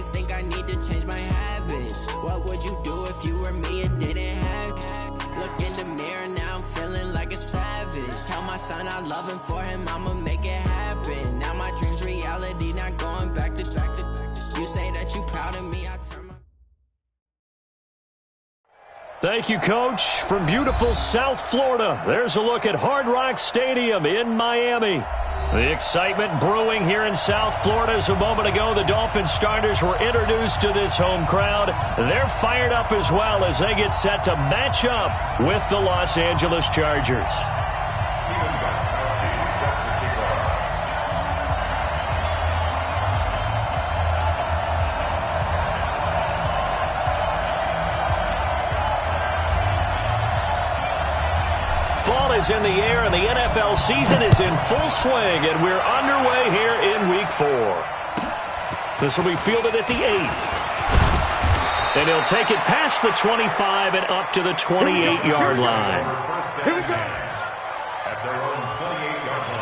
always think I need to change my habits. What would you do if you were me and didn't have it? Look in the mirror, now I'm feeling like a savage. Tell my son I love him, for him I'ma make it happen. Now my dream's reality, not going back to. You say that you proud of me, I turn my... Thank you, Coach. From beautiful South Florida, there's a look at Hard Rock Stadium in Miami. The excitement brewing here in South Florida as a moment ago the Dolphins starters were introduced to this home crowd. They're fired up as well as they get set to match up with the Los Angeles Chargers. Fall is in the air, and the NFL season is in full swing, and we're underway here in Week 4. This will be fielded at the 8. And he'll take it past the 25 and up to the 28-yard line. Here we go. At their own 28-yard line.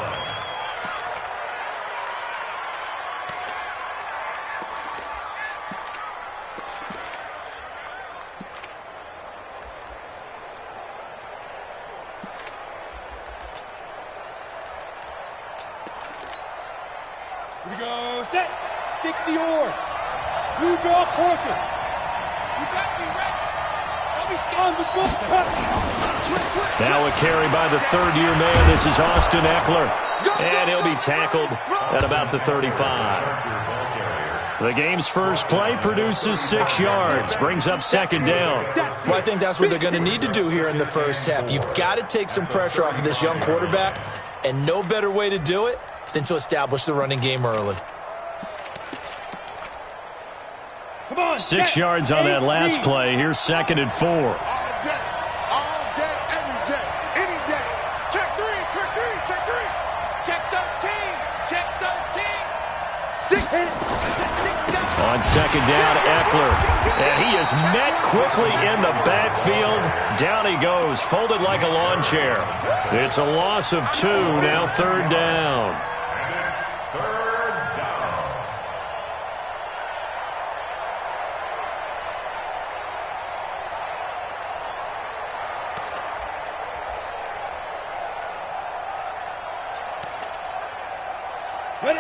Here we go, set, 60-yard, blue draw corker. You got me ready. I'll be on the book. Now a carry by the third-year man. This is Austin Eckler. And he'll be tackled at about the 35. The game's first play produces 6 yards, brings up second down. Well, I think that's what they're going to need to do here in the first half. You've got to take some pressure off of this young quarterback, and no better way to do it than to establish the running game early. 6 yards on that last play. Here's 2nd and 4. All day, every day, any day. Check 3, check 3, check 3. Check 13, check 13. 6. On second down, Eckler. And he is met quickly in the backfield. Down he goes, folded like a lawn chair. It's a loss of 2, now 3rd down.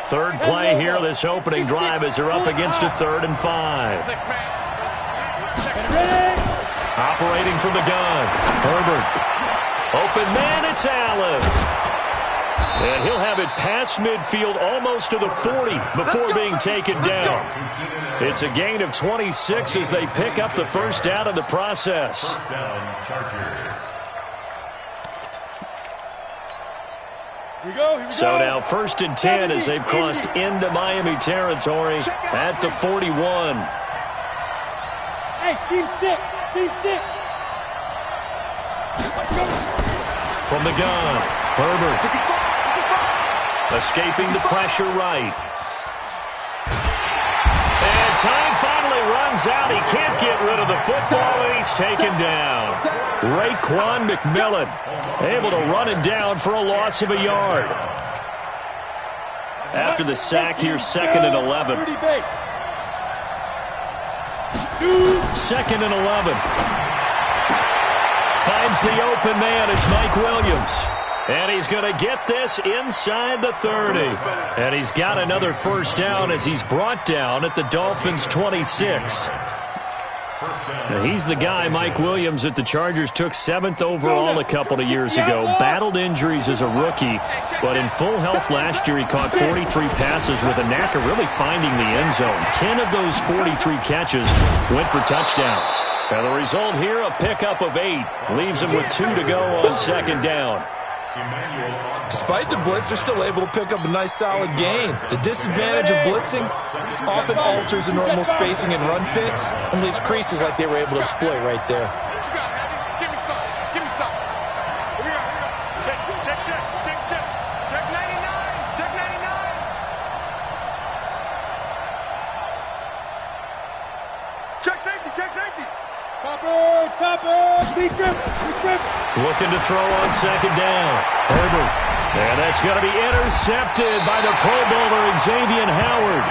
Third play here, this opening drive as they're up against a 3rd and 5. Operating from the gun, Herbert. Open man, it's Allen. And he'll have it past midfield almost to the 40 before being taken down. It's a gain of 26 as they pick up the first down in the process. First down, Chargers. Here we go. So now 1st and 10 as they've crossed into Miami territory at the 41. Hey, team 6, team 6. From the gun, Herbert. Escaping the pressure right. And time finally runs out. He can't get rid of the football, and he's taken down. Raekwon McMillan able to run it down for a loss of a yard. After the sack, here's 2nd and 11. 2nd and 11. Finds the open man. It's Mike Williams. And he's going to get this inside the 30. And he's got another first down as he's brought down at the Dolphins' 26. Now, he's the guy, Mike Williams, that the Chargers took 7th overall a couple of years ago. Battled injuries as a rookie, but in full health last year, he caught 43 passes with a knack of really finding the end zone. 10 of those 43 catches went for touchdowns. Now, the result here, a pickup of 8. Leaves him with 2 to go on second down. Despite the blitz, they're still able to pick up a nice, solid gain. The disadvantage of blitzing often alters the normal spacing and run fits and leaves creases like they were able to exploit right there. What you got, Heavy? Give me some. Give me some. Here we go. Check, check, check, check, check. Check 99. Check 99. Check safety. Check safety. Topper, topper. Deep grip. Deep grip. Looking to throw on second down. Herbert. And that's going to be intercepted by the Pro Bowler Xavier Howard.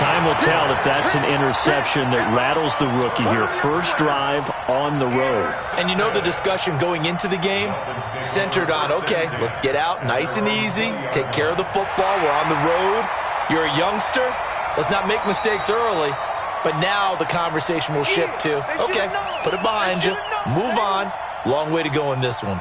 time will tell if that's an interception that rattles the rookie here. First drive on the road. And you know the discussion going into the game centered on, okay, let's get out nice and easy, take care of the football, we're on the road, you're a youngster, let's not make mistakes early. But now the conversation will shift to, okay, put it behind you, move on, long way to go in this one.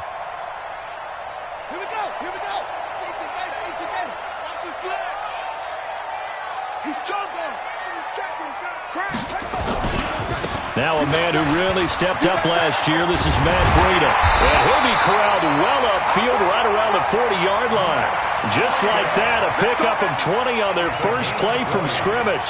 Now a man who really stepped up last year. This is Matt Breida. And he'll be corralled well upfield right around the 40-yard line. Just like that, a pickup of 20 on their first play from scrimmage.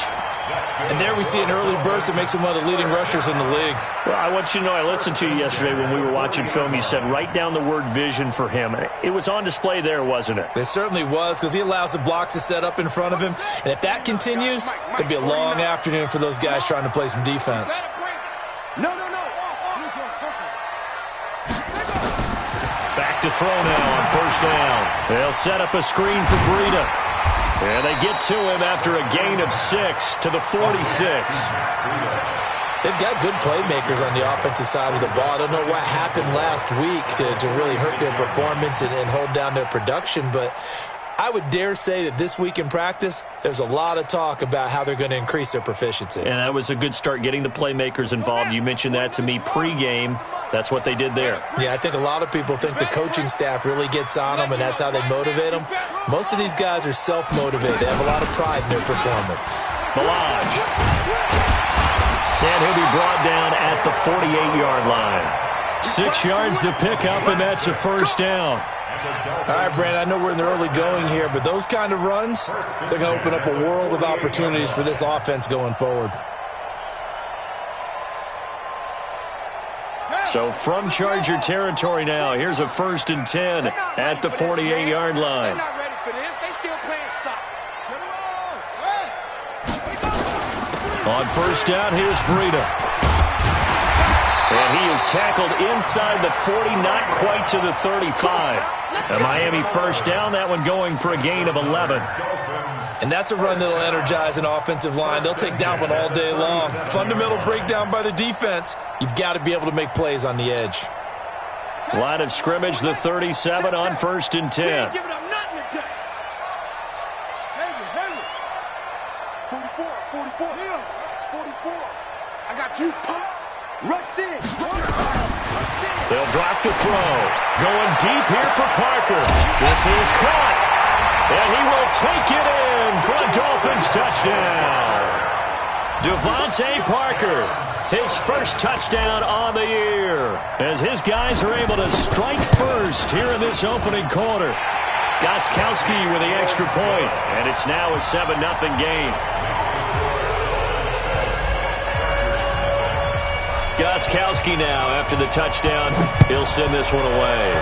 And there we see an early burst that makes him one of the leading rushers in the league. Well, I want you to know, I listened to you yesterday when we were watching film. You said write down the word vision for him. It was on display there, wasn't it? It certainly was, because he allows the blocks to set up in front of him. And if that continues, it'll be a long afternoon for those guys trying to play some defense. No. Back to throw now on first down. They'll set up a screen for Breida. And they get to him after a gain of 6 to the 46. They've got good playmakers on the offensive side of the ball. I don't know what happened last week to really hurt their performance and hold down their production, but I would dare say that this week in practice, there's a lot of talk about how they're going to increase their proficiency. And that was a good start, getting the playmakers involved. You mentioned that to me pregame. That's what they did there. Yeah, I think a lot of people think the coaching staff really gets on them, and that's how they motivate them. Most of these guys are self-motivated. They have a lot of pride in their performance. Balaj. And he'll be brought down at the 48-yard line. 6 yards to pick up, and that's a first down. All right, Brandon, I know we're in the early going here, but those kind of runs, they're going to open up a world of opportunities for this offense going forward. So from Charger territory now, here's a 1st and 10 at the 48-yard line. They're not ready for this. They still playing soccer. On first down, here's Breida. And he is tackled inside the 40, not quite to the 35. A Miami first down, that one going for a gain of 11. And that's a run that'll energize an offensive line. They'll take that one all day long. Fundamental breakdown by the defense. You've got to be able to make plays on the edge. Line of scrimmage, the 37 on 1st and 10. 44. 44. I got you, Pop. Rush in. They'll drop to throw. Going deep here for Parker. This is caught. And he will take it in for a Dolphins touchdown. Devontae Parker, his first touchdown on the year, as his guys are able to strike first here in this opening quarter. Gostkowski with the extra point, and it's now a 7-0 game. Gostkowski now, after the touchdown, he'll send this one away.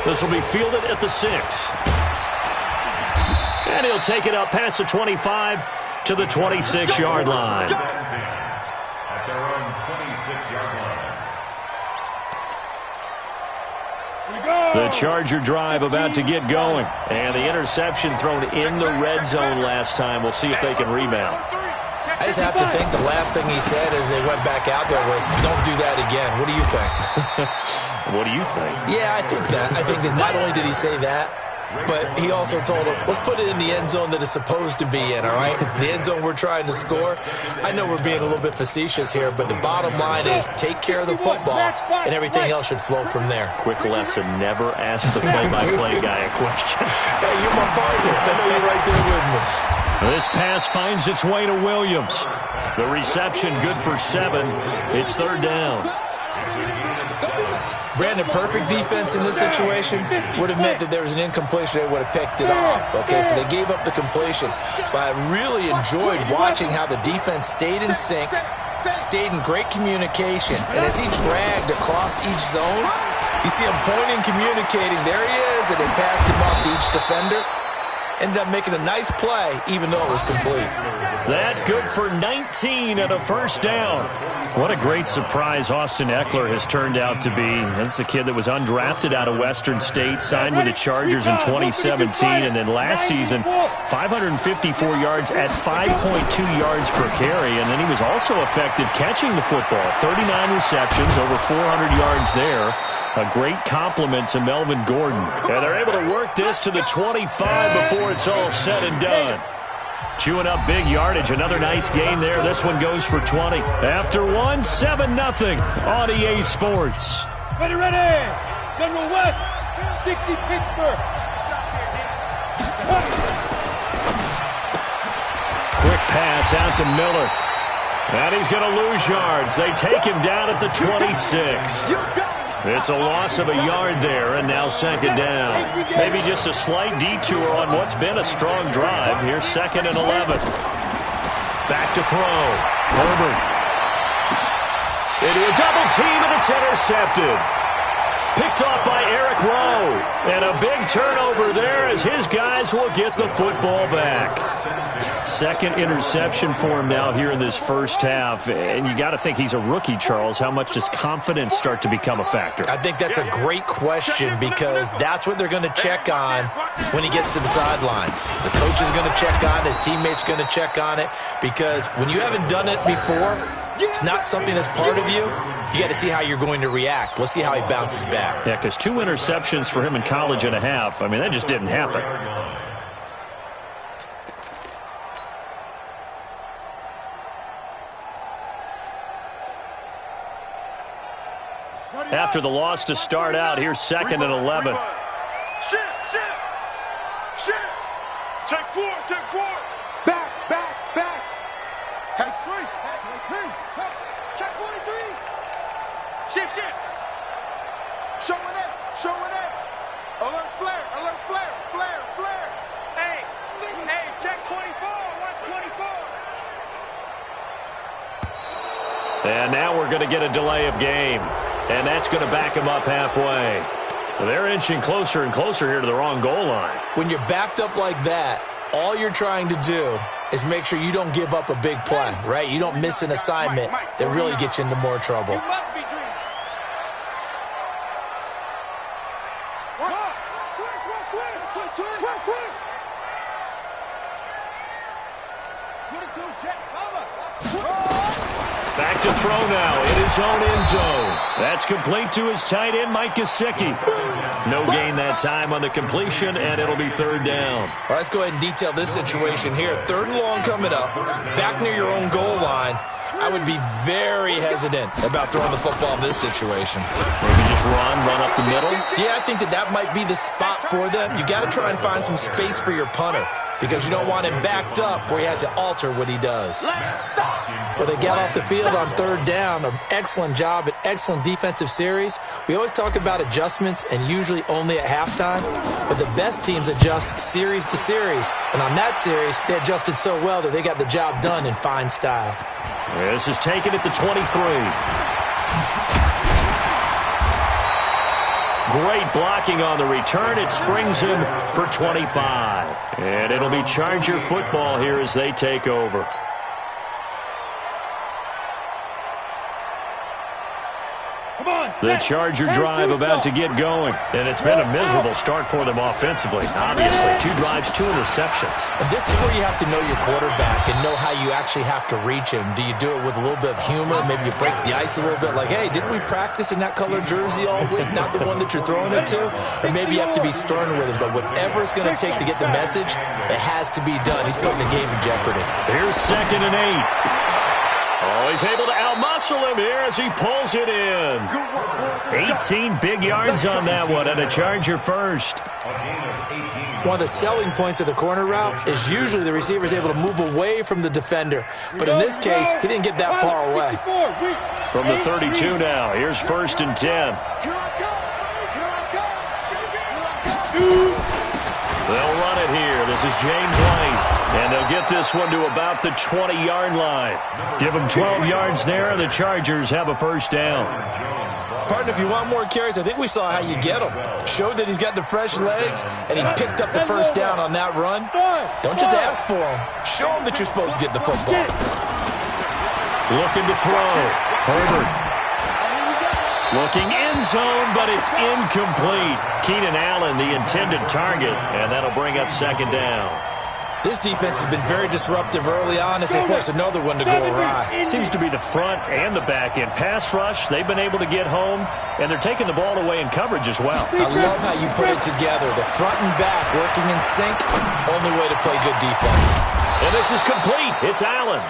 This will be fielded at the 6. And he'll take it up past the 25 to the 26-yard line. At their own 26-yard line. The Charger drive about to get going. And the interception thrown in the red zone last time. We'll see if they can rebound. I just have to think the last thing he said as they went back out there was, don't do that again. What do you think? What do you think? Yeah, I think that. I think that not only did he say that, but he also told him, let's put it in the end zone that it's supposed to be in, all right? The end zone we're trying to score. I know we're being a little bit facetious here, but the bottom line is take care of the football, and everything else should flow from there. Quick lesson, never ask the play-by-play guy a question. Hey, you're my partner. I know you're right there with me. This pass finds its way to Williams. The reception good for 7. It's 3rd down. Brandon, perfect defense in this situation would have meant that there was an incompletion. They would have picked it off. Okay, so they gave up the completion. But I really enjoyed watching how the defense stayed in sync, stayed in great communication. And as he dragged across each zone, you see him pointing, communicating. There he is, and they passed him off to each defender. ended up making a nice play, even though it was complete. That good for 19 and a first down. What a great surprise Austin Eckler has turned out to be. That's the kid that was undrafted out of Western State, signed with the Chargers in 2017, and then last season, 554 yards at 5.2 yards per carry, and then he was also effective catching the football. 39 receptions, over 400 yards there. A great compliment to Melvin Gordon. And they're able to work this to the 25 before it's all said and done. Chewing up big yardage. Another nice gain there. This one goes for 20. After one, 7-0 on EA Sports. Ready. General West, 60 Pittsburgh. Quick pass out to Miller. And he's going to lose yards. They take him down at the 26. It's a loss of a yard there, and now second down. Maybe just a slight detour on what's been a strong drive. Here's 2nd and 11. Back to throw. Herbert. Into a double team, and it's intercepted. Picked off by Eric Rowe. And a big turnover there as his guys will get the football back. Second interception for him now here in this first half. And you got to think he's a rookie, Charles. How much does confidence start to become a factor? I think that's a great question because that's what they're going to check on when he gets to the sidelines. The coach is going to check on it. His teammates going to check on it because when you haven't done it before, it's not something that's part of you. You got to see how you're going to react. Let's see how he bounces back. Yeah, because 2 interceptions for him in college and a half. I mean, that just didn't happen. After the loss to start out, here's 2nd and 11. Shit. Take four. Back. Head 3. Check 43. Shit. Showing it. Alert flare. Hey, check 24. Watch 24. And now we're going to get a delay of game. And that's going to back them up halfway. So they're inching closer and closer here to the wrong goal line. When you're backed up like that, all you're trying to do is make sure you don't give up a big play, right? You don't miss an assignment that really gets you into more trouble. You must be dreaming. Back to throw now in his own end zone. That's complete to his tight end, Mike Gesicki. No gain that time on the completion, and it'll be 3rd down. All right, let's go ahead and detail this situation here. 3rd and long coming up, back near your own goal line. I would be very hesitant about throwing the football in this situation. Maybe just run up the middle? Yeah, I think that might be the spot for them. You got to try and find some space for your punter because you don't want him backed up where he has to alter what he does. Well, they got off the field on 3rd down. An excellent job, an excellent defensive series. We always talk about adjustments and usually only at halftime, but the best teams adjust series to series. And on that series, they adjusted so well that they got the job done in fine style. This is taken at the 23. Great blocking on the return. It springs him for 25. And it'll be Charger football here as they take over. The Charger drive about to get going. And it's been a miserable start for them offensively. Obviously, 2 drives, 2 interceptions. And this is where you have to know your quarterback and know how you actually have to reach him. Do you do it with a little bit of humor? Maybe you break the ice a little bit like, hey, didn't we practice in that color jersey all week? Not the one that you're throwing it to? Or maybe you have to be stern with him. But whatever it's going to take to get the message, it has to be done. He's putting the game in jeopardy. Here's 2nd and 8. Oh, he's able to outmuscle him here as he pulls it in. 18 big yards on that one, and a Charger first. One of the selling points of the corner route is usually the receiver is able to move away from the defender. But in this case, he didn't get that far away. From the 32 now, here's 1st and 10. They'll run it here. This is James White. And they'll get this one to about the 20-yard line. Give them 12 yards there, and the Chargers have a first down. Partner, if you want more carries, I think we saw how you get them. Showed that he's got the fresh legs, and he picked up the first down on that run. Don't just ask for them. Show them that you're supposed to get the football. Looking to throw. Herbert. Looking end zone, but it's incomplete. Keenan Allen, the intended target, and that'll bring up second down. This defense has been very disruptive early on as they force another one to go awry. It seems to be the front and the back end. Pass rush, they've been able to get home, and they're taking the ball away in coverage as well. I love how you put it together. The front and back working in sync, only way to play good defense. And this is complete. It's Allen.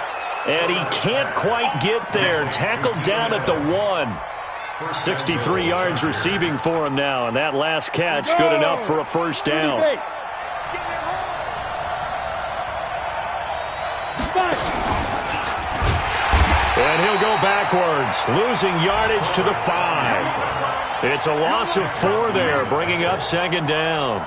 And he can't quite get there. Tackled down at the 1. 63 yards receiving for him now, and that last catch good enough for a first down. And he'll go backwards, losing yardage to the 5. It's a loss of 4 there, bringing up second down.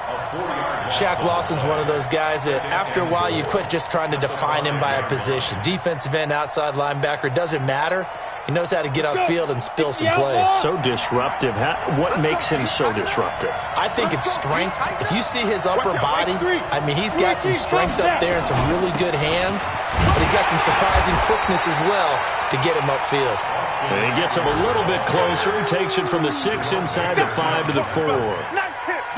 Shaq Lawson's one of those guys that after a while you quit just trying to define him by a position. Defensive end, outside linebacker, doesn't matter. He knows how to get upfield and spill some plays. So disruptive. What makes him so disruptive? I think it's strength. If you see his upper body, I mean, he's got some strength up there and some really good hands, but he's got some surprising quickness as well to get him upfield. And he gets him a little bit closer. He takes it from the 6 inside the 5 to the 4.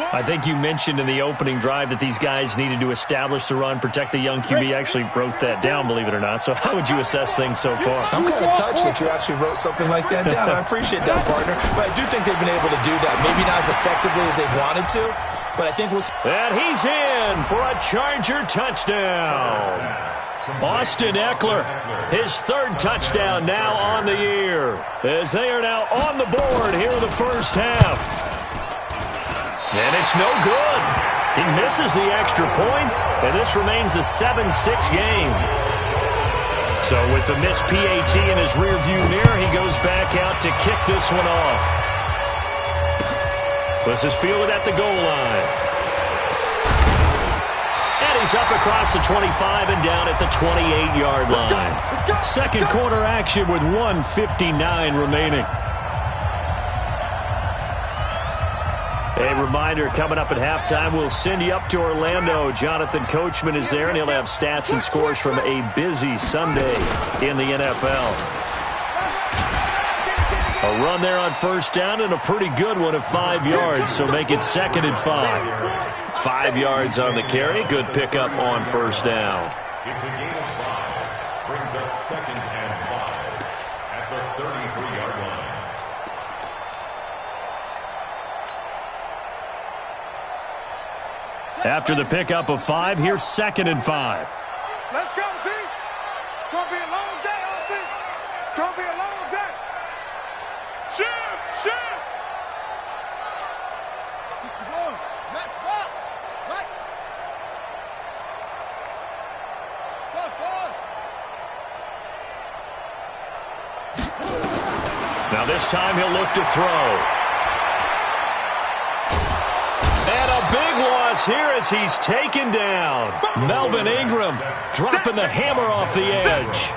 I think you mentioned in the opening drive that these guys needed to establish the run, protect the young QB. I actually wrote that down, believe it or not. So how would you assess things so far? I'm kind of touched that you actually wrote something like that down. I appreciate that, partner. But I do think they've been able to do that. Maybe not as effectively as they've wanted to, but I think we'll see. And he's in for a Charger touchdown. Austin Eckler, his 3rd touchdown now on the year, as they are now on the board here in the first half. And it's no good. He misses the extra point, and this remains a 7-6 game. So with the missed PAT in his rearview mirror, he goes back out to kick this one off. This is fielded at the goal line. And he's up across the 25 and down at the 28-yard line. Second quarter action with 1:59 remaining. A reminder, coming up at halftime, we'll send you up to Orlando. Jonathan Coachman is there, and he'll have stats and scores from a busy Sunday in the NFL. A run there on first down, and a pretty good one of 5 yards, so make it 2nd and 5. 5 yards on the carry. Good pickup on first down. It's a gain of 5. Brings up 2nd and 5 at the 33-yard line. After the pickup of 5, here's 2nd and 5. Let's go, team. It's going to be a long day, offense. It's going to be a long day. Shoot. Match box. Right. Now this time he'll look to throw. And a big loss here as he's taken down. Melvin Ingram dropping the hammer off the edge.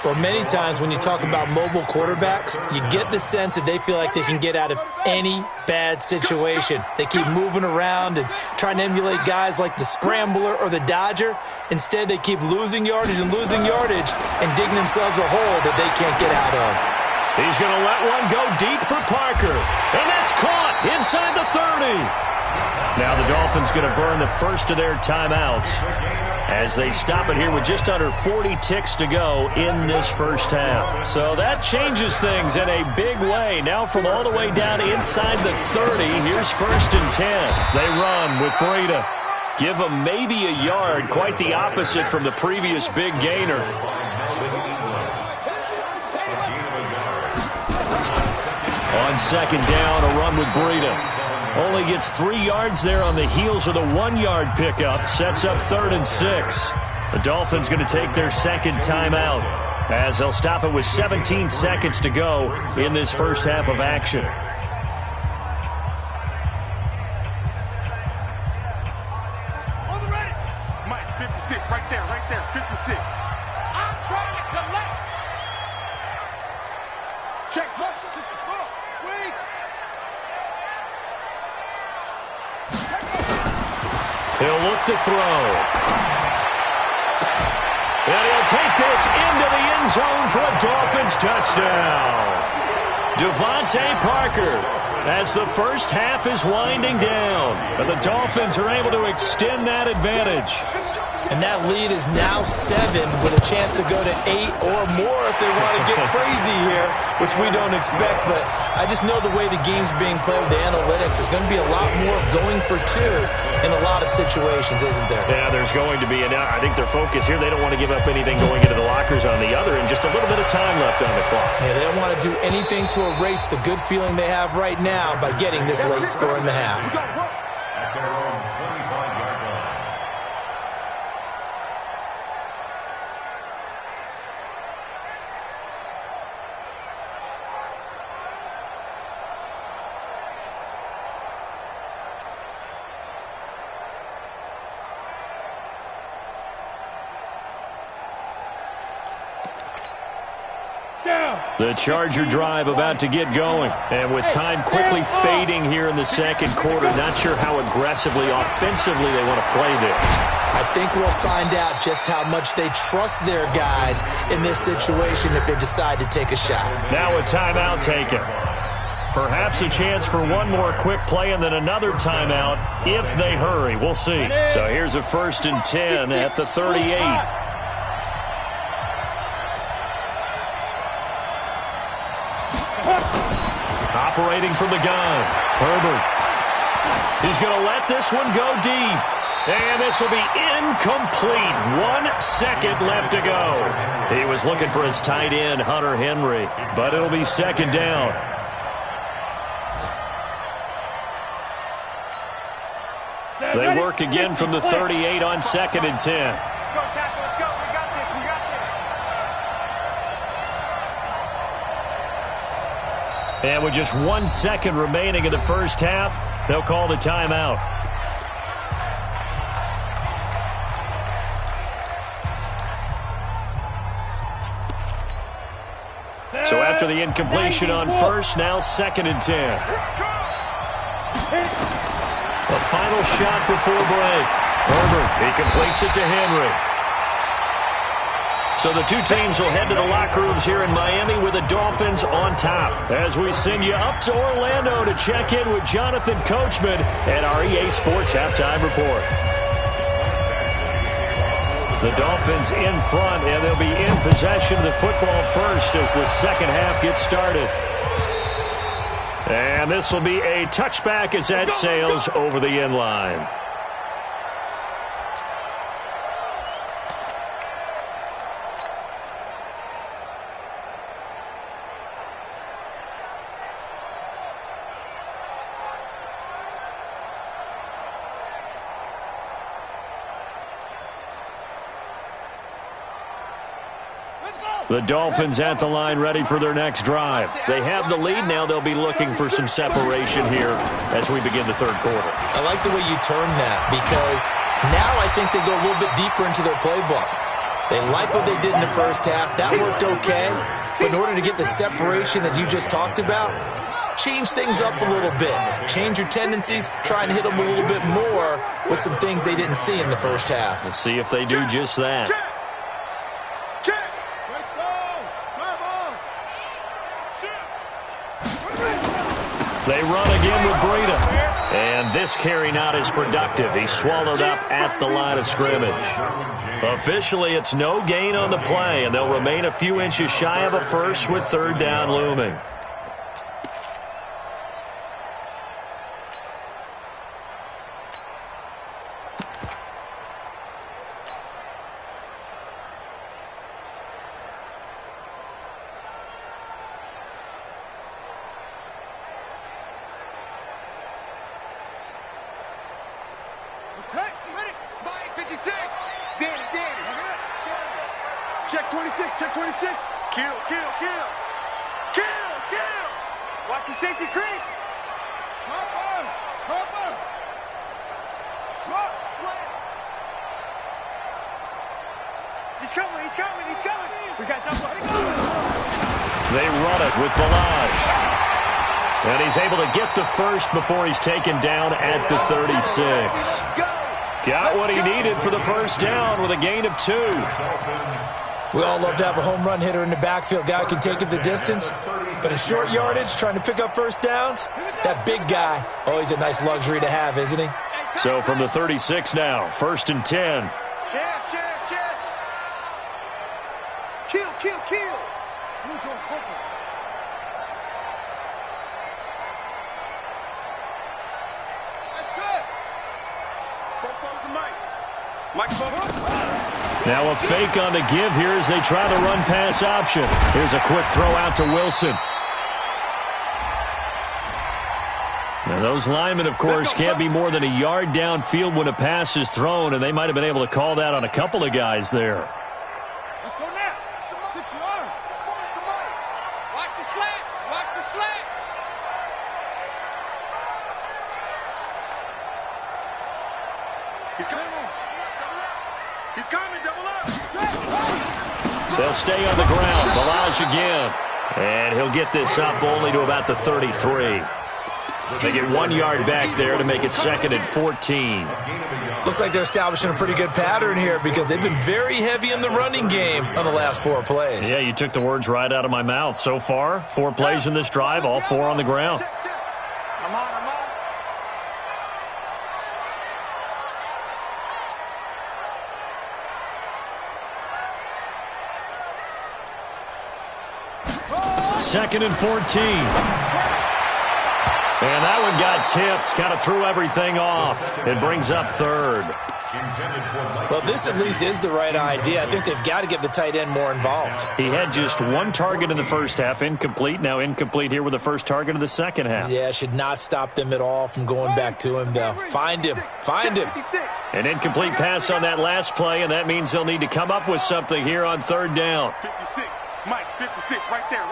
Well, many times when you talk about mobile quarterbacks, you get the sense that they feel like they can get out of any bad situation. They keep moving around and trying to emulate guys like the Scrambler or the Dodger. Instead, they keep losing yardage and digging themselves a hole that they can't get out of. He's going to let one go deep for Parker. And that's caught inside the 30. Now the Dolphins going to burn the first of their timeouts as they stop it here with just under 40 ticks to go in this first half. So that changes things in a big way. Now from all the way down inside the 30, here's 1st and 10. They run with Breida. Give them maybe a yard, quite the opposite from the previous big gainer. On 2nd down, a run with Breida. Only gets 3 yards there on the heels of the 1-yard pickup. Sets up 3rd and 6. The Dolphins going to take their 2nd timeout as they'll stop it with 17 seconds to go in this first half of action. On the ready. Mike, 56, right there, 56. I'm trying to collect. Check, 64. Wait. set to throw. And he'll take this into the end zone for a Dolphins touchdown. Devontae Parker, as the first half is winding down, and the Dolphins are able to extend that advantage. And that lead is now 7 with a chance to go to 8 or more if they want to get crazy here, which we don't expect. But I just know the way the game's being played with the analytics, there's going to be a lot more of going for 2 in a lot of situations, isn't there? Yeah, there's going to be. And I think their focus here, they don't want to give up anything going into the lockers on the other, and just a little bit of time left on the clock. Yeah, they don't want to do anything to erase the good feeling they have right now by getting this late score in the half. At their own 25-yard line. The Charger drive about to get going. And with time quickly fading here in the second quarter, not sure how aggressively, offensively they want to play this. I think we'll find out just how much they trust their guys in this situation if they decide to take a shot. Now a timeout taken. Perhaps a chance for one more quick play and then another timeout if they hurry. We'll see. So here's a 1st and 10 at the 38. Operating from the gun, Herbert. He's going to let this one go deep. And this will be incomplete. 1 second left to go. He was looking for his tight end, Hunter Henry, but it'll be 2nd down. They work again from the 38 on 2nd and 10. And with just 1 second remaining in the first half, they'll call the timeout. So after the incompletion on 1st, now 2nd and 10. A final shot before break. Herbert, he completes it to Henry. So the two teams will head to the locker rooms here in Miami with the Dolphins on top. As we send you up to Orlando to check in with Jonathan Coachman at our EA Sports Halftime Report. The Dolphins in front, and they'll be in possession of the football first as the second half gets started. And this will be a touchback as that sails over the end line. The Dolphins at the line ready for their next drive. They have the lead now. They'll be looking for some separation here as we begin the third quarter. I like the way you term that because now I think they go a little bit deeper into their playbook. They like what they did in the first half. That worked okay. But in order to get the separation that you just talked about, change things up a little bit. Change your tendencies. Try and hit them a little bit more with some things they didn't see in the first half. We'll see if they do just that. They run again with Breida. And this carry not as productive. He's swallowed up at the line of scrimmage. Officially, it's no gain on the play, and they'll remain a few inches shy of a first with 3rd down looming. Check 26, check 26. Kill. Watch the safety creep. Hopper. Swap. He's coming. We got double. They run it with Balaj. And he's able to get the first before he's taken down at the 36. Got what he needed for the first down with a gain of 2. We all love to have a home run hitter in the backfield. Guy who can take it the distance. But in short yardage, trying to pick up first downs, that big guy, always a nice luxury to have, isn't he? So from the 36 now, 1st and 10. Kill. Now a fake on the give here as they try the run-pass option. Here's a quick throw out to Wilson. Now those linemen, of course, can't be more than a yard downfield when a pass is thrown, and they might have been able to call that on a couple of guys there. Let's go now. Come on. Watch the slants. He's coming. Double up. They'll stay on the ground. Balaj again. And he'll get this up only to about the 33. They get 1 yard back there to make it 2nd and 14. Looks like they're establishing a pretty good pattern here because they've been very heavy in the running game on the last 4 plays. Yeah, you took the words right out of my mouth. So far, 4 plays in this drive, all 4 on the ground. I'm on. Second and 14. And that one got tipped. Kind of threw everything off. It brings up 3rd. Well, this at least is the right idea. I think they've got to get the tight end more involved. He had just 1 target in the first half, incomplete. Now incomplete here with the first target of the second half. Yeah, should not stop them at all from going back to him, though. Find him. An incomplete pass on that last play, and that means they'll need to come up with something here on 3rd down. 56. Mike, 56. Right there.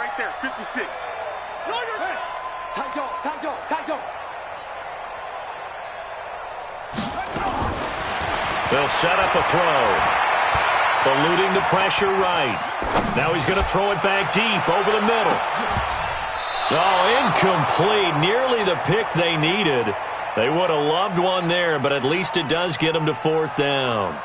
56. Tight go. They'll set up a throw. Eluding the pressure right. Now he's going to throw it back deep over the middle. Oh, incomplete. Nearly the pick they needed. They would have loved one there, but at least it does get them to 4th down.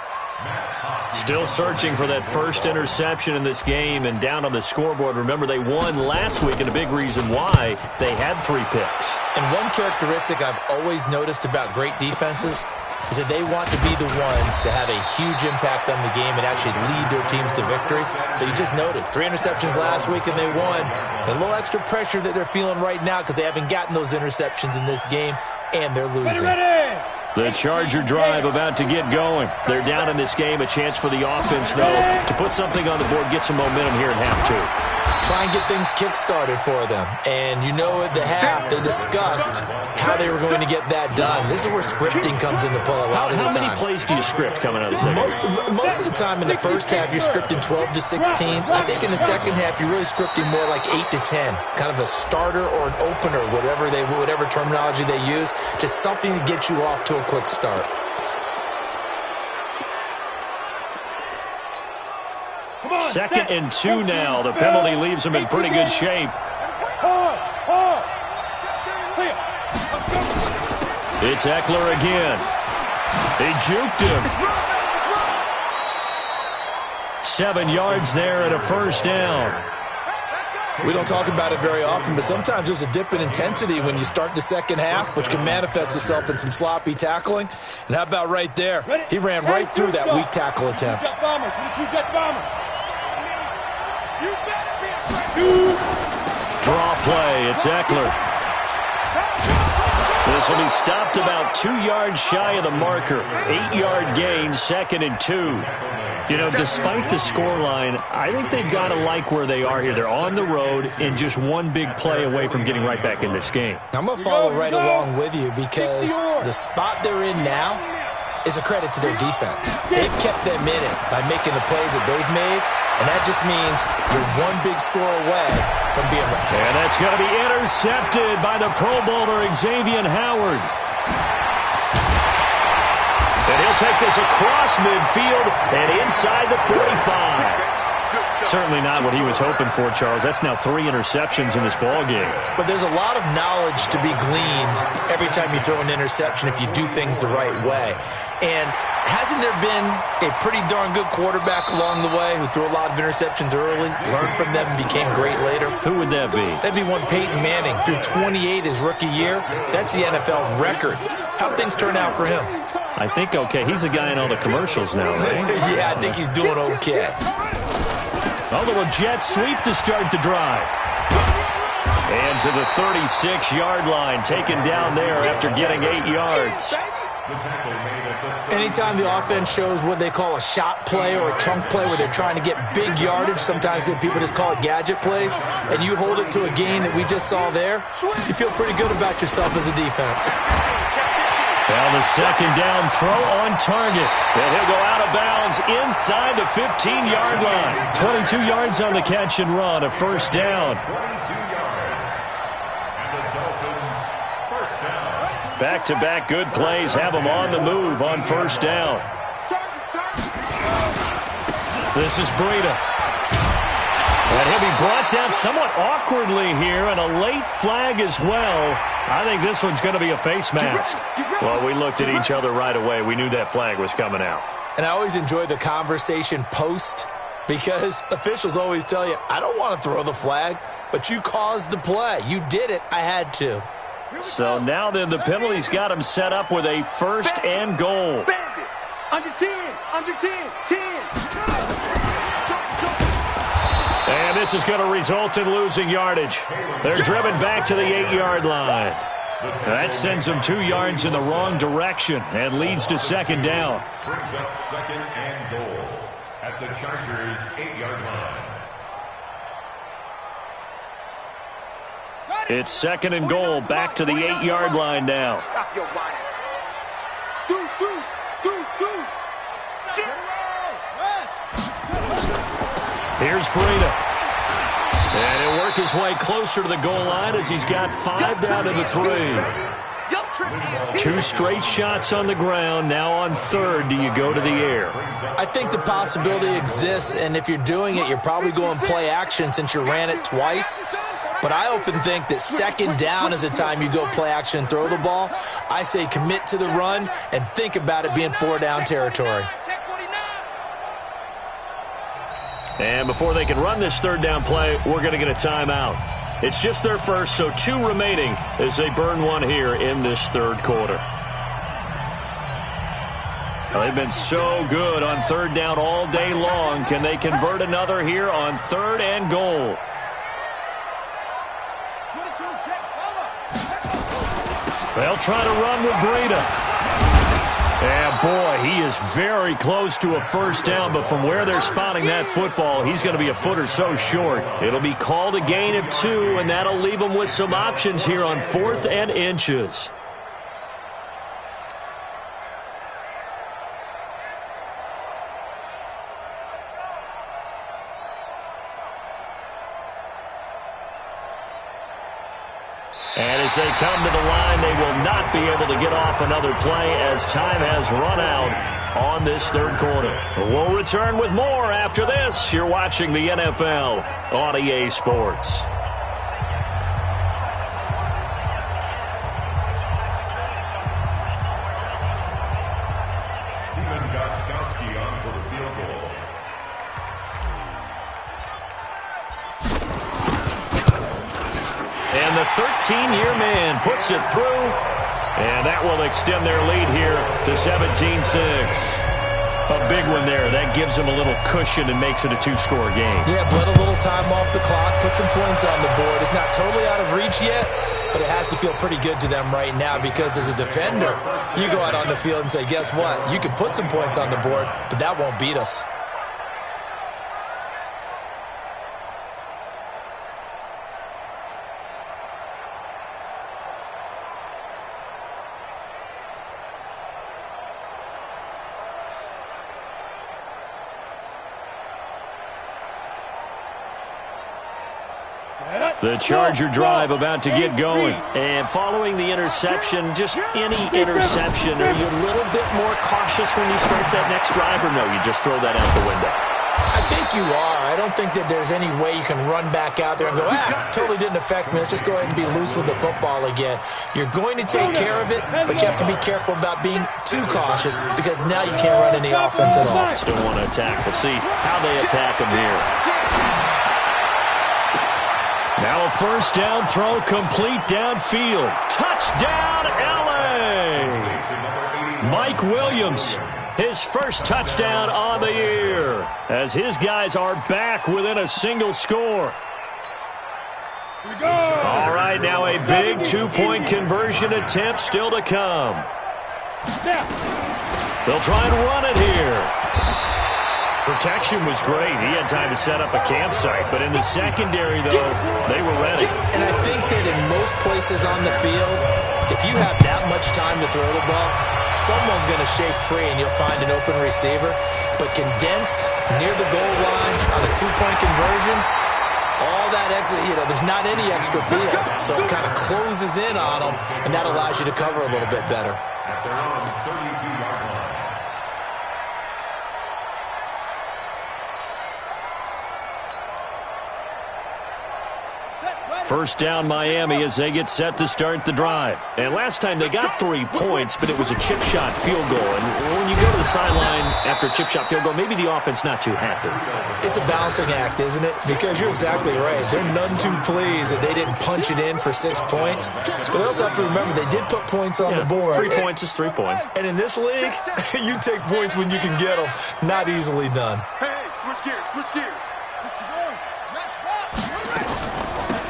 Still searching for that first interception in this game and down on the scoreboard. Remember, they won last week, and a big reason why they had 3 picks. And one characteristic I've always noticed about great defenses is that they want to be the ones that have a huge impact on the game and actually lead their teams to victory. So you just noted 3 interceptions last week and they won. And a little extra pressure that they're feeling right now because they haven't gotten those interceptions in this game and they're losing. The Charger drive about to get going. They're down in this game. A chance for the offense, though, to put something on the board, get some momentum here in half 2. Try and get things kick-started for them. And you know at the half, they discussed how they were going to get that done. This is where scripting comes into play a lot of the time. How many plays do you script coming out of the second? Most of the time in the first half, you're scripting 12 to 16. I think in the second half, you're really scripting more like 8 to 10. Kind of a starter or an opener, whatever terminology they use. Just something to get you off to a quick start. Second and 2 now. The penalty leaves them in pretty good shape. It's Eckler again. He juked him. 7 yards there and a first down. We don't talk about it very often, but sometimes there's a dip in intensity when you start the second half, which can manifest itself in some sloppy tackling. And how about right there? He ran right through that weak tackle attempt. Draw play. It's Eckler. This will be stopped about 2 yards shy of the marker. 8-yard gain, 2nd and 2. You know, despite the scoreline, I think they've got to like where they are here. They're on the road and just 1 big play away from getting right back in this game. I'm going to follow right along with you because the spot they're in now is a credit to their defense. They've kept them in it by making the plays that they've made, and that just means you're 1 big score away from being right. And that's going to be intercepted by the Pro Bowler, Xavier Howard. And he'll take this across midfield and inside the 45. Certainly not what he was hoping for, Charles. That's now 3 interceptions in this ball game. But there's a lot of knowledge to be gleaned every time you throw an interception if you do things the right way. And hasn't there been a pretty darn good quarterback along the way who threw a lot of interceptions early, learned from them, and became great later? Who would that be? That'd be one Peyton Manning. Threw 28 his rookie year. That's the NFL record. How'd things turn out for him? I think okay. He's the guy in all the commercials now, right? Yeah, I think he's doing okay. A little jet sweep to start the drive. And to the 36-yard line, taken down there after getting 8 yards. Anytime the offense shows what they call a shot play or a chunk play where they're trying to get big yardage, sometimes people just call it gadget plays, and you hold it to a gain that we just saw there, you feel pretty good about yourself as a defense. Well, the second down throw on target. And he'll go out of bounds inside the 15-yard line. 22 yards on the catch and run, a first down. 22 yards. And the Dolphins, first down. Back-to-back good plays have them on the move on first down. This is Breida. And he'll be brought down somewhat awkwardly here, and a late flag as well. I think this one's going to be a face mask. Well, we looked at each other right away. We knew that flag was coming out. And I always enjoy the conversation post because officials always tell you, I don't want to throw the flag, but you caused the play. You did it. I had to. So now then the penalty's got him set up with a first and goal. Bandit. Under 10. Under 10. 10. And this is going to result in losing yardage. They're driven back to the 8-yard line. That sends them 2 yards in the wrong direction and leads to second down. Brings up second and goal at the Chargers' 8-yard line. It's second and goal back to the 8-yard line now. Stop your whining. Deuce, deuce, deuce, deuce. Here's Breida. And he'll work his way closer to the goal line as he's got 5 down to the 3. 2 straight shots on the ground. Now on third, do you go to the air? I think the possibility exists, and if you're doing it, you're probably going play action since you ran it twice. But I often think that second down is the time you go play action and throw the ball. I say commit to the run and think about it being 4-down territory. And before they can run this third down play, we're going to get a timeout. It's just their first, so 2 remaining as they burn one here in this third quarter. Well, they've been so good on third down all day long. Can they convert another here on third and goal? They'll try to run with Breida. And, boy, he is very close to a first down, but from where they're spotting that football, he's going to be a foot or so short. It'll be called a gain of 2, and that'll leave him with some options here on 4th and inches. And as they come to the line, they will not be able to get off another play as time has run out on this third quarter. We'll return with more after this. You're watching the NFL on EA Sports. On for the field goal. And the 13-year man puts it through, and that will extend their lead here to 17-6. A big one there. That gives them a little cushion and makes it a 2-score game. Yeah, bled a little time off the clock, put some points on the board. It's not totally out of reach yet, but it has to feel pretty good to them right now because as a defender, you go out on the field and say, guess what? You can put some points on the board, but that won't beat us. The Charger drive about to get going. And following the interception, just any interception, are you a little bit more cautious when you start that next drive, or no, you just throw that out the window? I think you are. I don't think that there's any way you can run back out there and go, totally didn't affect me. Let's just go ahead and be loose with the football again. You're going to take care of it, but you have to be careful about being too cautious because now you can't run any offense at all. Still want to attack. We'll see how they attack him here. Now a first down throw complete downfield. Touchdown, L.A. Mike Williams, his first touchdown on the year, as his guys are back within a single score. All right, now a big two-point conversion attempt still to come. They'll try and run it here. Protection was great. He had time to set up a campsite, but in the secondary, though, they were ready. And I think that in most places on the field, if you have that much time to throw the ball, someone's going to shake free and you'll find an open receiver. But condensed near the goal line on a two-point conversion, all that extra, there's not any extra field. So it kind of closes in on them, and that allows you to cover a little bit better. At their own 32-yard line. First down Miami as they get set to start the drive. And last time they got 3 points, but it was a chip shot field goal. And when you go to the sideline after a chip shot field goal, maybe the offense not too happy. It's a balancing act, isn't it? Because you're exactly right. They're none too pleased that they didn't punch it in for 6 points. But they also have to remember they did put points on the board. 3 points is 3 points. And in this league, you take points when you can get them. Not easily done. Hey, switch gears, switch gears.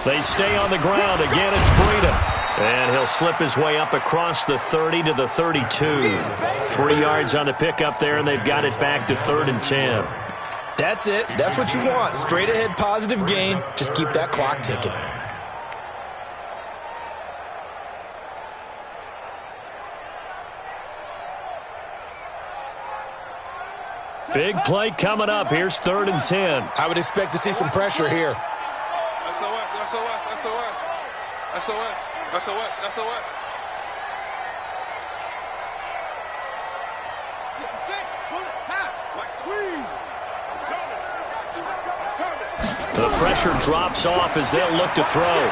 They stay on the ground. Again, it's Breida. And he'll slip his way up across the 30 to the 32. 3 yards on the pickup there, and they've got it back to 3rd and 10. That's it. That's what you want. Straight ahead positive gain. Just keep that clock ticking. Big play coming up. Here's 3rd and 10. I would expect to see some pressure here. SOS. The pressure drops off as they'll look to throw.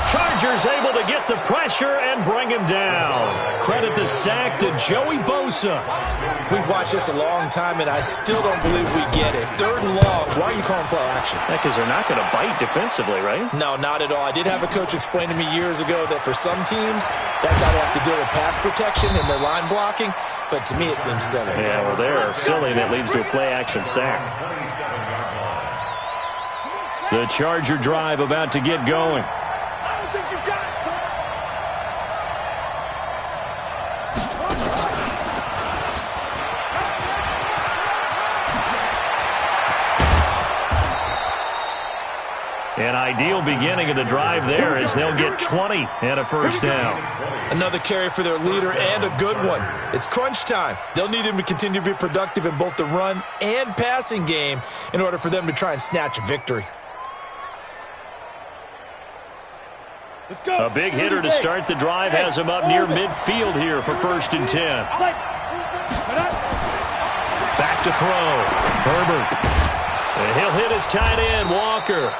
Chargers able to get the pressure and bring him down. Credit the sack to Joey Bosa. We've watched this a long time, and I still don't believe we get it. 3rd and long. Why are you calling play action? Because they're not going to bite defensively, right? No, not at all. I did have a coach explain to me years ago that for some teams, that's how they have to deal with pass protection and their line blocking. But to me, it seems silly. Yeah, well, they're silly, and it leads to a play-action sack. The Charger drive about to get going. An ideal beginning of the drive there as they'll get 20 and a first down. Another carry for their leader and a good one. It's crunch time. They'll need him to continue to be productive in both the run and passing game in order for them to try and snatch a victory. A big hitter to start the drive has him up near midfield here for 1st and 10. Back to throw. Herbert. And he'll hit his tight end, Walker.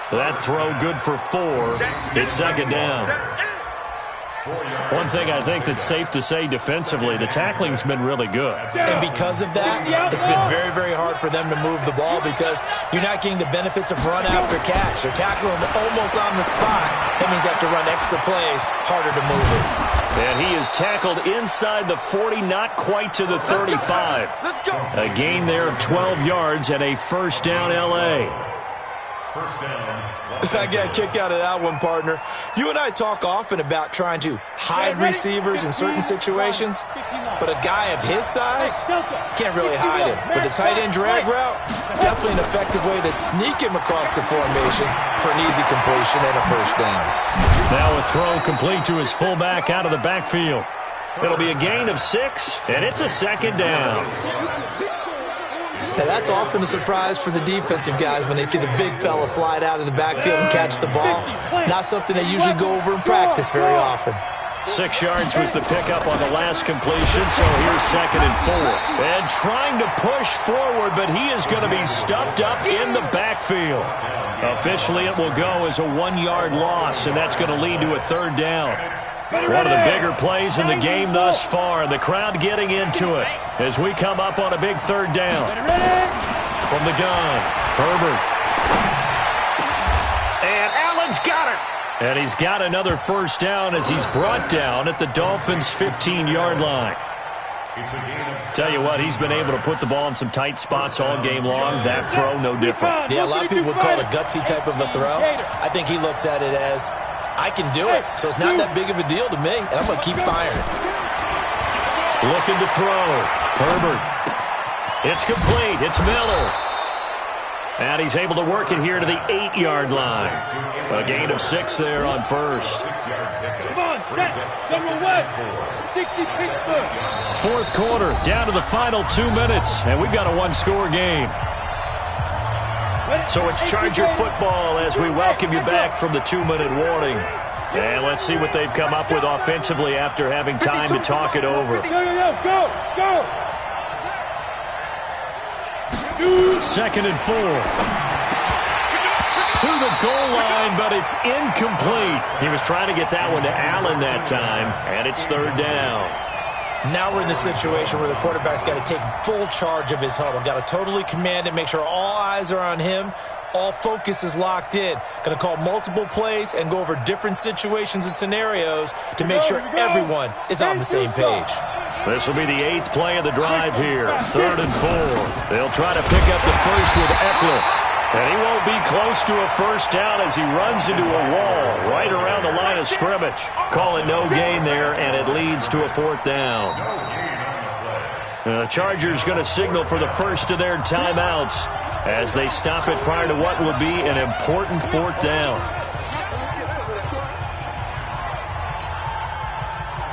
That throw good for 4. It's 2nd down. One thing I think that's safe to say defensively, the tackling's been really good. And because of that, it's been very, very hard for them to move the ball because you're not getting the benefits of run after catch. They're tackling them almost on the spot. That means you have to run extra plays, harder to move it. And he is tackled inside the 40, not quite to the 35. A gain there of 12 yards and a first down L.A. First down. I got a kick out of that one, partner. You and I talk often about trying to hide receivers in certain situations, but a guy of his size can't really hide him. But the tight end drag route, definitely an effective way to sneak him across the formation for an easy completion and a first down. Now a throw complete to his fullback out of the backfield. It'll be a gain of 6, and it's a 2nd down. Now, that's often a surprise for the defensive guys when they see the big fella slide out of the backfield and catch the ball. Not something they usually go over in practice very often. 6 yards was the pickup on the last completion, so here's 2nd and 4. And trying to push forward, but he is going to be stuffed up in the backfield. Officially, it will go as a 1-yard loss, and that's going to lead to a 3rd down. One of the bigger plays in the game thus far, and the crowd getting into it as we come up on a big 3rd down. From the gun, Herbert. And Allen's got it. And he's got another 1st down as he's brought down at the Dolphins' 15-yard line. Tell you what, he's been able to put the ball in some tight spots all game long. That throw, no different. Yeah, a lot of people would call it a gutsy type of a throw. I think he looks at it as, I can do it, so it's not that big of a deal to me, and I'm going to keep firing. Looking to throw. Herbert. It's complete. It's Miller. And he's able to work it here to the 8-yard line. A gain of 6 there on 1st. Come on, set. Number 1. 60 Pittsburgh. 4th quarter, down to the final 2 minutes, and we've got a 1-score game. So it's Charger football as we welcome you back from the 2-minute warning. And let's see what they've come up with offensively after having time to talk it over. Go. 2nd and 4. To the goal line, but it's incomplete. He was trying to get that one to Allen that time, and it's 3rd down. Now we're in the situation where the quarterback's got to take full charge of his huddle. Got to totally command it, make sure all eyes are on him. All focus is locked in. Going to call multiple plays and go over different situations and scenarios to make sure everyone is on the same page. This will be the 8th play of the drive here. 3rd and 4. They'll try to pick up the first with Eckler. And he won't be close to a 1st down as he runs into a wall right around the line of scrimmage. Call it no gain there, and it leads to a 4th down. The Chargers going to signal for the first of their timeouts as they stop it prior to what will be an important 4th down.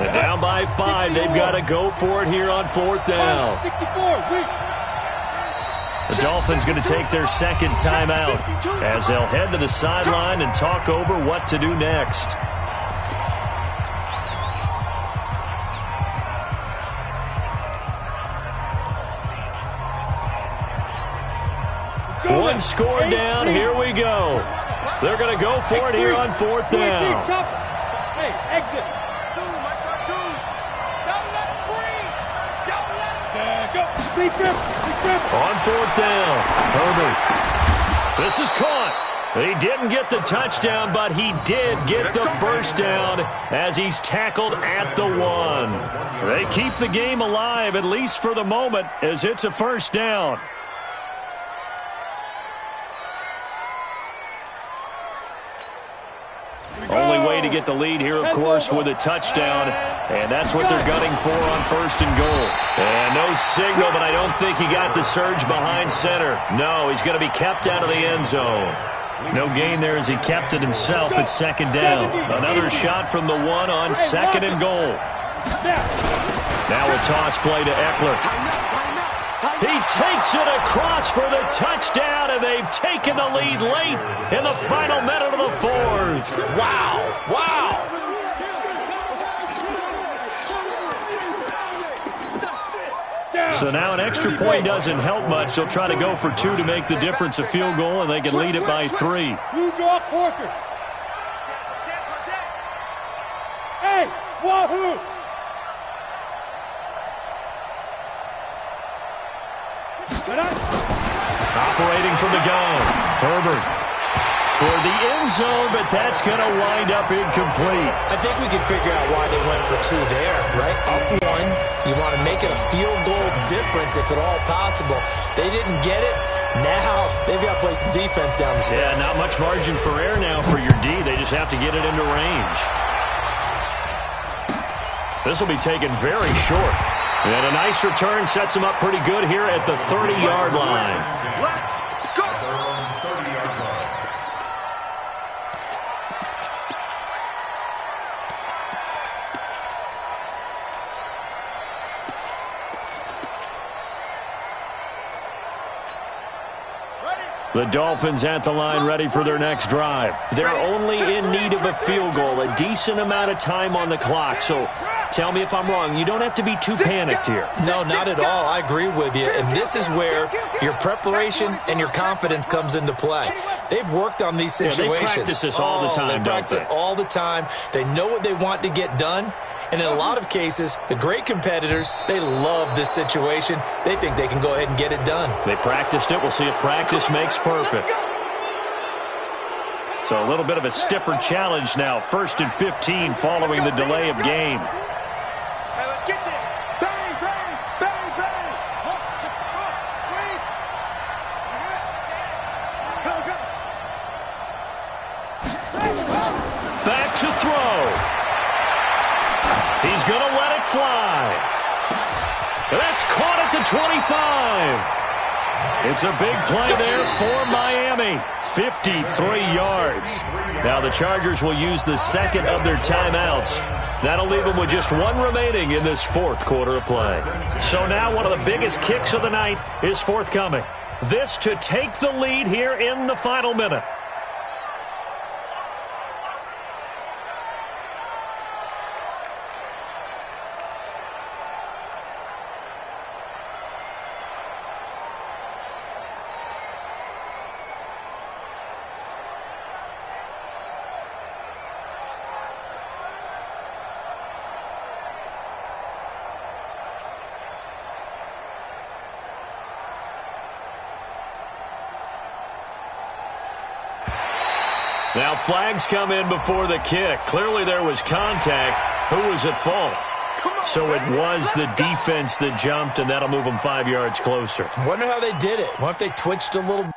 And down by 5, they've got to go for it here on 4th down. The Dolphins going to take their 2nd timeout as they'll head to the sideline and talk over what to do next. One score down, here we go. They're going to go for it here on 4th down. Hey, exit. On 4th down, Herbert. This is caught. He didn't get the touchdown, but he did get the 1st down as he's tackled at the 1. They keep the game alive, at least for the moment, as it's a 1st down. Only way to get the lead here, of course, with a touchdown. And that's what they're gunning for on 1st and goal. And no signal, but I don't think he got the surge behind center. No, he's going to be kept out of the end zone. No gain there as he kept it himself at 2nd down. Another shot from the 1 on 2nd and goal. Now a toss play to Eckler. He takes it across for the touchdown, and they've taken the lead late in the final minute of the 4th. Wow. So now an extra point doesn't help much. They'll try to go for 2 to make the difference a field goal, and they can lead it by 3. You draw quarters. Hey, wahoo! Operating from the gun, Herbert toward the end zone, but that's going to wind up incomplete. I think we can figure out why they went for 2 there, right? Up 1. You want to make it a field goal difference if at all possible. They didn't get it. Now they've got to play some defense down the stretch. Yeah, not much margin for error now for your D. They just have to get it into range. This will be taken very short. And a nice return sets him up pretty good here at the 30-yard line. Let's go! Ready? The Dolphins at the line ready for their next drive. They're only in need of a field goal, a decent amount of time on the clock. So tell me if I'm wrong. You don't have to be too panicked here. No, not at all. I agree with you. And this is where your preparation and your confidence comes into play. They've worked on these situations. Yeah, they practice this all the time, They practice it all the time. They know what they want to get done. And in a lot of cases, the great competitors, they love this situation. They think they can go ahead and get it done. They practiced it. We'll see if practice makes perfect. So a little bit of a stiffer challenge now. 1st and 15 following the delay of game. Hey, let's get this. Bang, bang, bang, bang. Back to throw. He's going to let it fly. That's caught at the 25. It's a big play there for Miami. 53 yards. Now the Chargers will use the second of their timeouts. That'll leave them with just one remaining in this 4th quarter of play. So now one of the biggest kicks of the night is forthcoming. This to take the lead here in the final minute. Now flags come in before the kick. Clearly there was contact. Who was at fault? So it was the defense that jumped, and that'll move them 5 yards closer. I wonder how they did it. What if they twitched a little?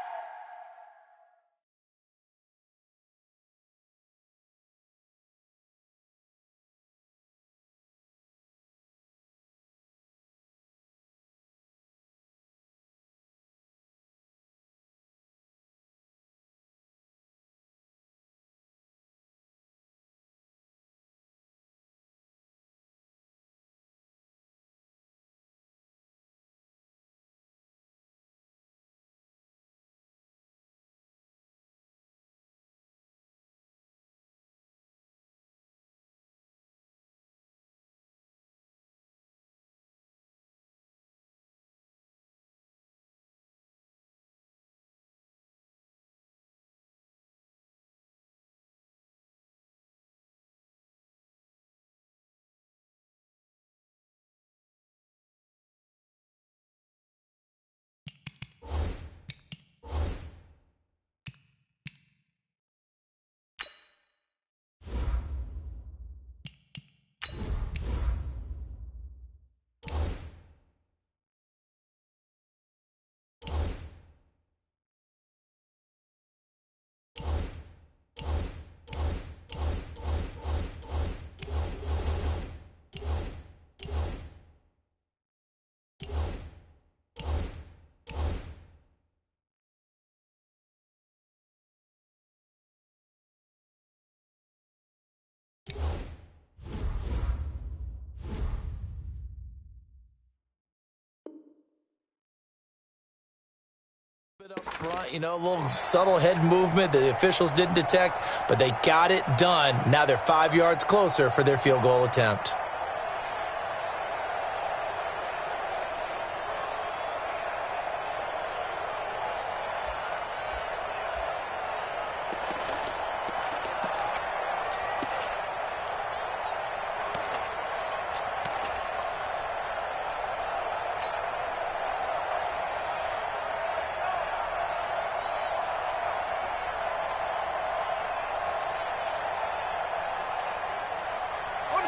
Up front, a little subtle head movement that the officials didn't detect, but they got it done. Now they're 5 yards closer for their field goal attempt.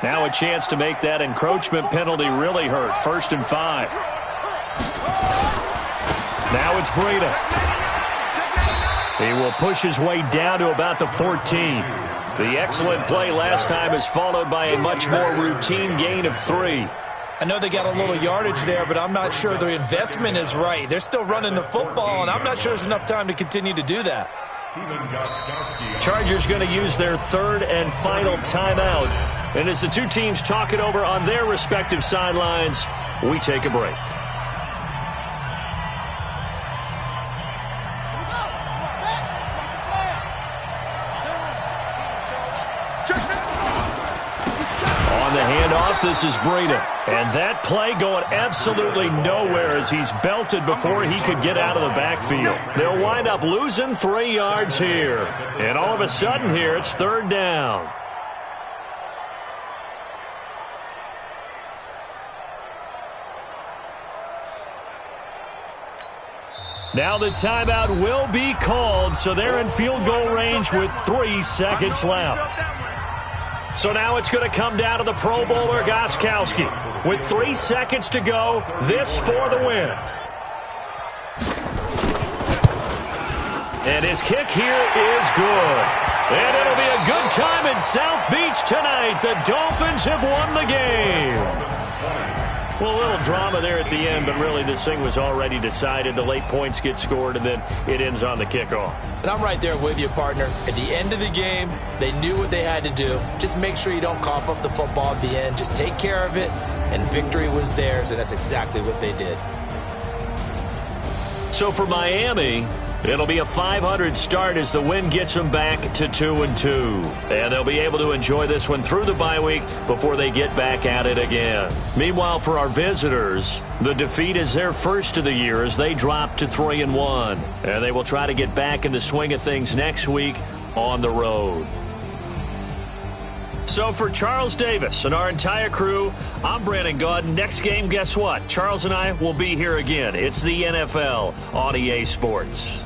Now a chance to make that encroachment penalty really hurt. 1st and 5. Now it's Breida. He will push his way down to about the 14. The excellent play last time is followed by a much more routine gain of 3. I know they got a little yardage there, but I'm not sure the investment is right. They're still running the football, and I'm not sure there's enough time to continue to do that. Chargers going to use their 3rd and final timeout. And as the two teams talk it over on their respective sidelines, we take a break. Roethlisberger. And that play going absolutely nowhere as he's belted before he could get out of the backfield. They'll wind up losing 3 yards here. And all of a sudden here, it's 3rd down. Now the timeout will be called, so they're in field goal range with 3 seconds left. So now it's going to come down to the Pro Bowler Gostkowski. With 3 seconds to go, this for the win. And his kick here is good. And it'll be a good time in South Beach tonight. The Dolphins have won the game. Well, a little drama there at the end, but really this thing was already decided. The late points get scored, and then it ends on the kickoff. And I'm right there with you, partner. At the end of the game, they knew what they had to do. Just make sure you don't cough up the football at the end. Just take care of it, and victory was theirs, and that's exactly what they did. So for Miami, it'll be a .500 start as the win gets them back to 2-2. And they'll be able to enjoy this one through the bye week before they get back at it again. Meanwhile, for our visitors, the defeat is their first of the year as they drop to 3-1. And they will try to get back in the swing of things next week on the road. So for Charles Davis and our entire crew, I'm Brandon Gaudin. Next game, guess what? Charles and I will be here again. It's the NFL on EA Sports.